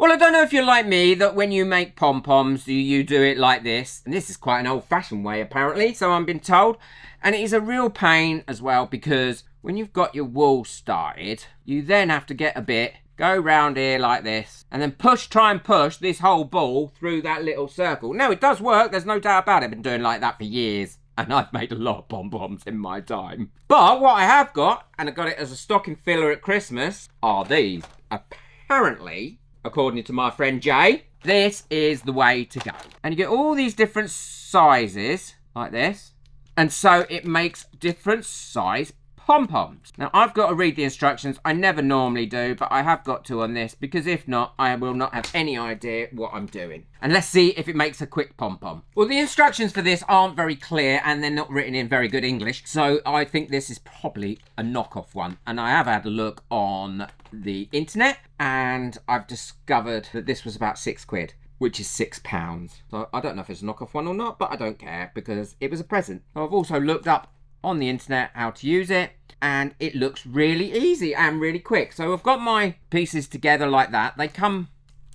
Well, I don't know if you're like me, that when you make pom-poms, you do it like this. And this is quite an old-fashioned way, apparently, so I've been told. And it is a real pain as well, because when you've got your wool started, you then have to get a bit, go round here like this, and then try and push this whole ball through that little circle. Now, it does work, there's no doubt about it. I've been doing like that for years. And I've made a lot of pom-poms in my time. But what I have got, and I got it as a stocking filler at Christmas, are these. Apparently, according to my friend Jay, this is the way to go. And you get all these different sizes, like this. And so it makes different size pom-poms. Now, I've got to read the instructions. I never normally do, but I have got to on this, because if not, I will not have any idea what I'm doing. And let's see if it makes a quick pom-pom. Well, the instructions for this aren't very clear, and they're not written in very good English, so I think this is probably a knockoff one. And I have had a look on the internet, and I've discovered that this was about £6, which is £6. So I don't know if it's a knockoff one or not, but I don't care, because it was a present. I've also looked up on the internet how to use it, and it looks really easy and really quick. So I've got my pieces together like that. They come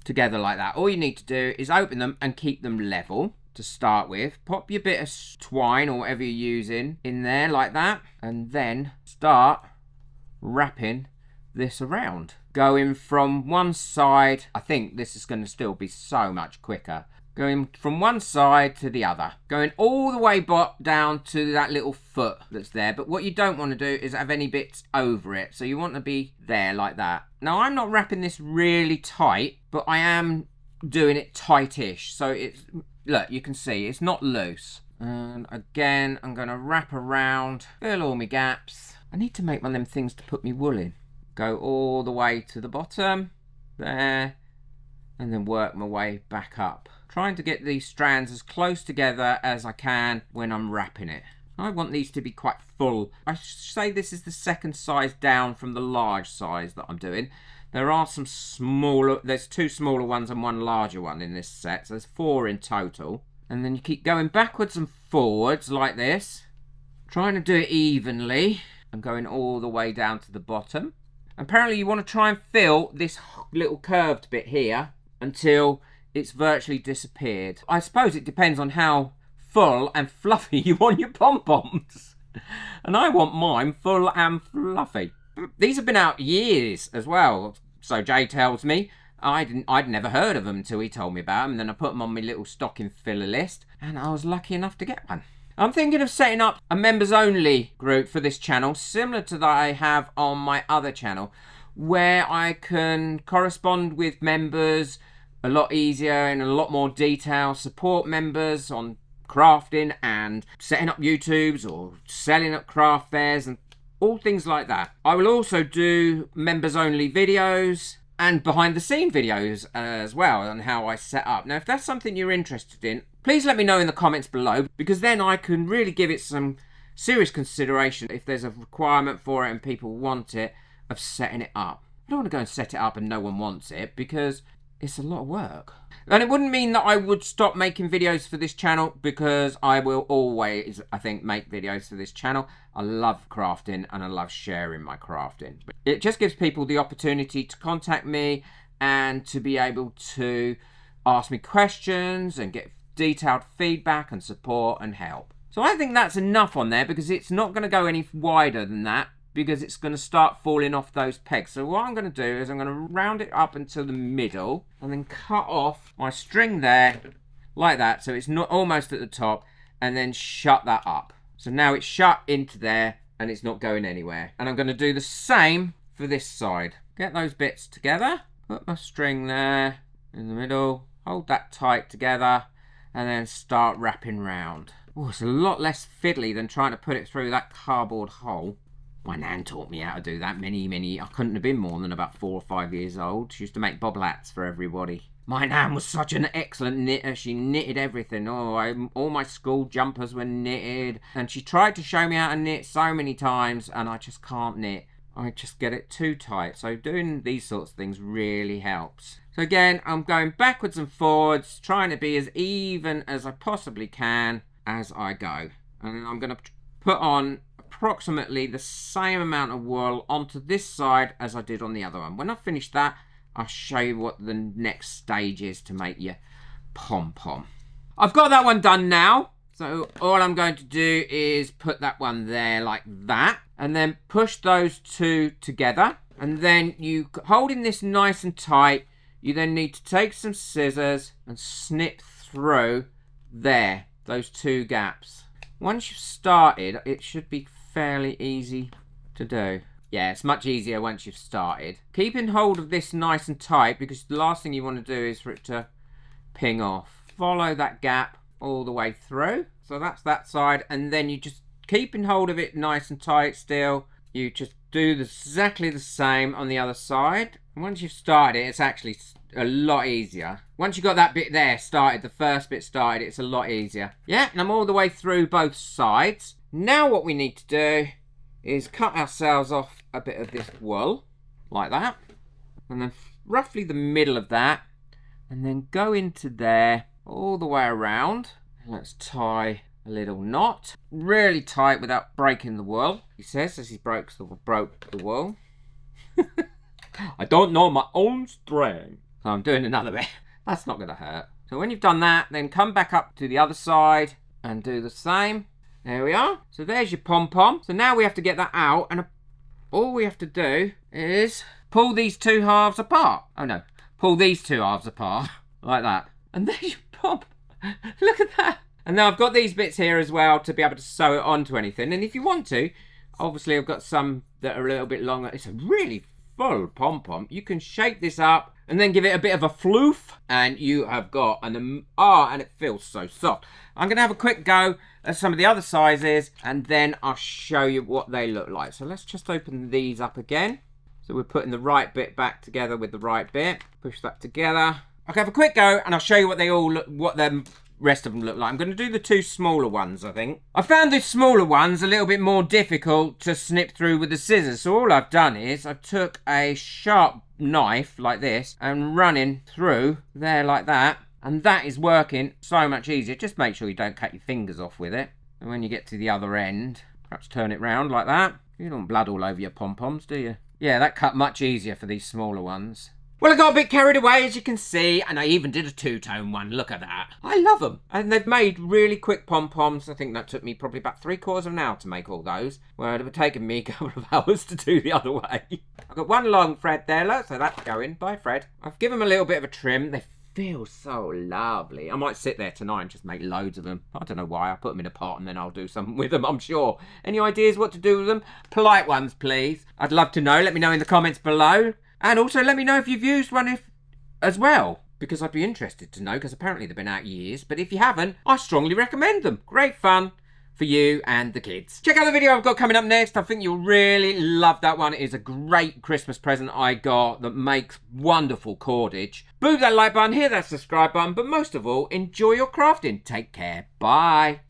together like that. All you need to do is open them and keep them level to start with. Pop your bit of twine or whatever you're using in there like that, and then start wrapping this around, going from one side. I think this is going to still be so much quicker. Going from one side to the other. Going all the way down to that little foot that's there. But what you don't want to do is have any bits over it. So you want to be there like that. Now, I'm not wrapping this really tight, but I am doing it tightish. So it's, look, you can see it's not loose. And again, I'm going to wrap around, fill all my gaps. I need to make one of them things to put me wool in. Go all the way to the bottom, there, and then work my way back up. Trying to get these strands as close together as I can when I'm wrapping it. I want these to be quite full. I say this is the second size down from the large size that I'm doing. There are some smaller, there's 2 smaller ones and 1 larger one in this set, so there's 4 in total. And then you keep going backwards and forwards like this, trying to do it evenly, and going all the way down to the bottom. Apparently you want to try and fill this little curved bit here until it's virtually disappeared. I suppose it depends on how full and fluffy you want your pom-poms. And I want mine full and fluffy. These have been out years as well, so Jay tells me. I'd never heard of them until he told me about them, and then I put them on my little stocking filler list, and I was lucky enough to get one. I'm thinking of setting up a members only group for this channel, similar to that I have on my other channel, where I can correspond with members a lot easier in a lot more detail, support members on crafting and setting up YouTubes or selling at craft fairs and all things like that. I will also do members only videos and behind the scene videos as well on how I set up. Now, if that's something you're interested in, please let me know in the comments below, because then I can really give it some serious consideration if there's a requirement for it and people want it, of setting it up. I don't want to go and set it up and no one wants it, because it's a lot of work. And it wouldn't mean that I would stop making videos for this channel, because I will always, I think, make videos for this channel. I love crafting and I love sharing my crafting. But it just gives people the opportunity to contact me and to be able to ask me questions and get detailed feedback and support and help. So I think that's enough on there, because it's not going to go any wider than that, because it's going to start falling off those pegs. So what I'm going to do is I'm going to round it up until the middle and then cut off my string there like that, so it's not almost at the top, and then shut that up. So now it's shut into there and it's not going anywhere. And I'm going to do the same for this side. Get those bits together, put my string there in the middle, hold that tight together, and then start wrapping round. Oh, it's a lot less fiddly than trying to put it through that cardboard hole. My nan taught me how to do that I couldn't have been more than about 4 or 5 years old. She used to make bob hats for everybody. My nan was such an excellent knitter. She knitted everything. All my school jumpers were knitted. And she tried to show me how to knit so many times, and I just can't knit. I just get it too tight. So doing these sorts of things really helps. So again, I'm going backwards and forwards, trying to be as even as I possibly can as I go. And I'm going to put on approximately the same amount of wool onto this side as I did on the other one. When I finish that, I'll show you what the next stage is to make your pom-pom. I've got that one done now. So all I'm going to do is put that one there like that. And then push those two together. And then you, holding this nice and tight, you then need to take some scissors and snip through there, those two gaps. Once you've started, it should be fairly easy to do. Yeah, it's much easier once you've started. Keeping hold of this nice and tight, because the last thing you want to do is for it to ping off. Follow that gap all the way through. So that's that side, and then you just keeping hold of it nice and tight still. You just do exactly the same on the other side. And once you've started it, it's actually a lot easier. Once you got that bit there started, the first bit started, it's a lot easier. Yeah, and I'm all the way through both sides. Now what we need to do is cut ourselves off a bit of this wool, like that. And then roughly the middle of that. And then go into there, all the way around. Let's tie a little knot. Really tight without breaking the wool, he says, as he broke the wool. I don't know my own strength. So I'm doing another bit. That's not going to hurt. So when you've done that, then come back up to the other side and do the same. There we are. So there's your pom-pom. So now we have to get that out, and all we have to do is pull these two halves apart. Oh no, pull these two halves apart like that. And there's your pom. Look at that. And now I've got these bits here as well to be able to sew it onto anything. And if you want to, obviously I've got some that are a little bit longer. It's a really full pom-pom. You can shape this up and then give it a bit of a floof, and you have got and it feels so soft. I'm going to have a quick go at some of the other sizes, and then I'll show you what they look like. So let's just open these up again. So we're putting the right bit back together with the right bit. Push that together. Okay, have a quick go, and I'll show you what they all look, what the rest of them look like. I'm going to do the two smaller ones, I think. I found the smaller ones a little bit more difficult to snip through with the scissors. So all I've done is I took a sharp knife like this and running through there like that. And that is working so much easier. Just make sure you don't cut your fingers off with it. And when you get to the other end, perhaps turn it round like that. You don't want blood all over your pom-poms, do you? Yeah, that cut much easier for these smaller ones. Well, I got a bit carried away, as you can see, and I even did a two-tone one. Look at that. I love them. And they've made really quick pom-poms. I think that took me probably about 3/4 of an hour to make all those, where it would have taken me a couple of hours to do the other way. I've got one long thread there, look, so that's going. Bye, Fred. I've given them a little bit of a trim. They feel so lovely. I might sit there tonight and just make loads of them. I don't know why. I'll put them in a pot and then I'll do something with them, I'm sure. Any ideas what to do with them? Polite ones, please. I'd love to know. Let me know in the comments below. And also let me know if you've used one as well, because I'd be interested to know, because apparently they've been out years. But if you haven't, I strongly recommend them. Great fun for you and the kids. Check out the video I've got coming up next. I think you'll really love that one. It is a great Christmas present I got that makes wonderful cordage. Boot that like button, hit that subscribe button, but most of all, enjoy your crafting. Take care. Bye.